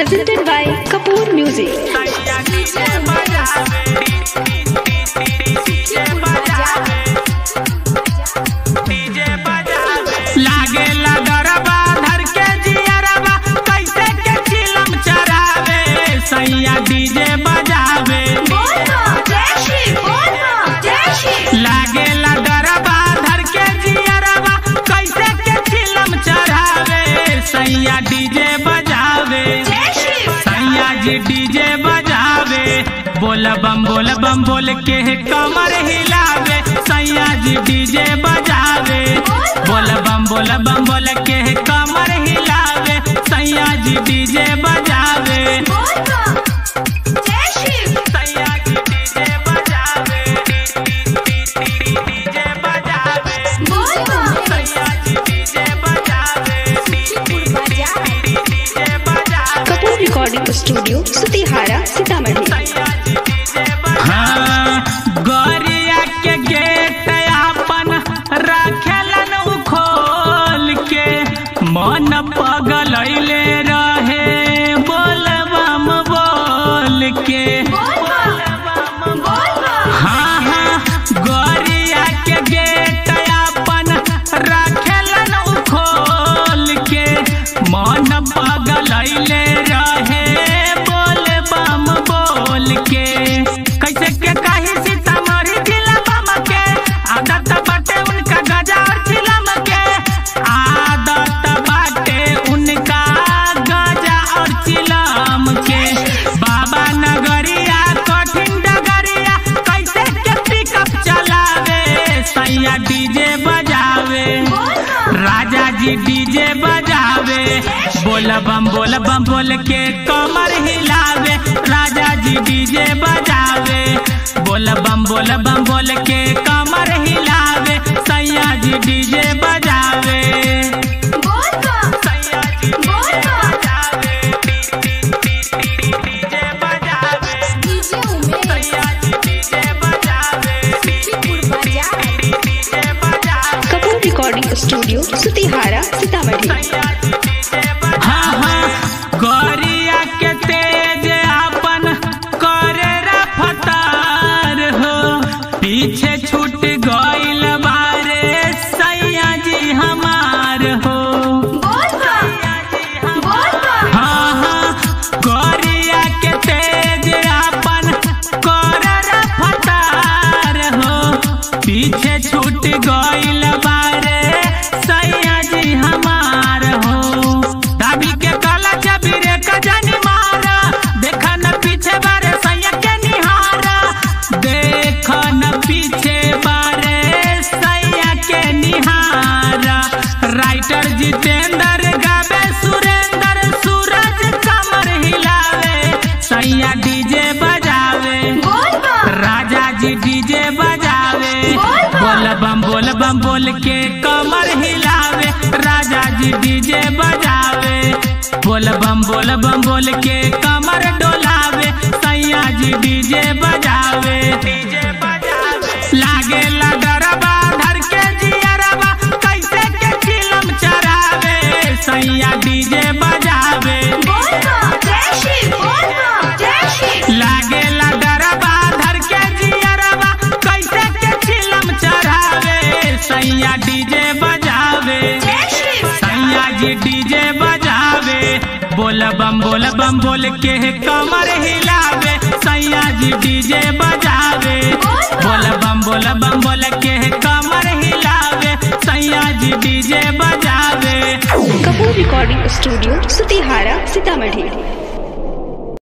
presented by Kapoor Music. सैया DJ बजावे लागेला डरबा धर के जियरबा कैसे के चिलम चढ़ावे सैया डीजे बजावे सैया जी डीजे बजावे बोल बम बोल के कमर हिलावे सैया जी डीजे बजावे बोल बम बोल के कमर हिलावे सैया जी डीजे बजावे रिकॉर्डिंग स्टूडियो सुतिहारा सीतामढ़ी। हाँ, गोरिया के गेट अपन रखेलन खोल के मन पगलैले रहे बोल बम बोल के। हाँ हाँ, गोरिया के गेट अपन रखेलन खोल के मन पगलैले रहे बोल बम बोल के। कैसे के कही सीतामढ़ी जिला बम के आदत बाटे उनका गजा और चिलम के आदत बाटे उनका गजा और चिलम के। बाबा नगरिया कठिन डगरिया कैसे के पिकअप चलावे सैया डीजे बजावे राजा जी डीजे बजावे बोल बम बोल के कमर हिलावे राजा जी डीजे बजावे बोल बम बोल के कमर हिलावे सैया जी डीजे बजावे सैया जी डीजे बजावे डीजे बजावे सैया जी डीजे बजावे डीजे बजावे। Kapoor recording studio Sutihara Sitamarhi. हाँ हाँ, गोरिया के तेज अपन करे रफ्तार हो पीछे छूट गइल बारे सैया जी हमार हो। हाँ हाँ, गोरिया के तेज अपन करे रफ्तार हो पीछे छूट गइल बारे सैया जी हमार हो। दाबी के काला जबीरे का जानी मारा देखा न पीछे बारे सैया के निहारा देखा न पीछे बारे सैया के निहारा। राइटर जितेंद्र गावे सुरेंद्र सूरज कमर हिलावे सैया डीजे बजावे राजा जी डीजे बजावे बोल बम बोल के कमर हिलावे राजा जी डीजे बजावे बोल बम बोल के कमर डोलावे सैया जी डीजे बजावे लागेला डरबा धर के जियरबा कैसे के चिलम चढ़ावे सैया डीजे बजावे लागेला डरबा धर के जियरबा कैसे के चिलम चढ़ावे सैया डीजे बजावे सैया जी डीजे बजावे बोल बम बोल के कमर हिलावे सैया जी डीजे बजावे बोल बम बोल के कमर हिलावे सैया जी डीजे बजावे। Kapoor recording studio Sutihara Sitamarhi.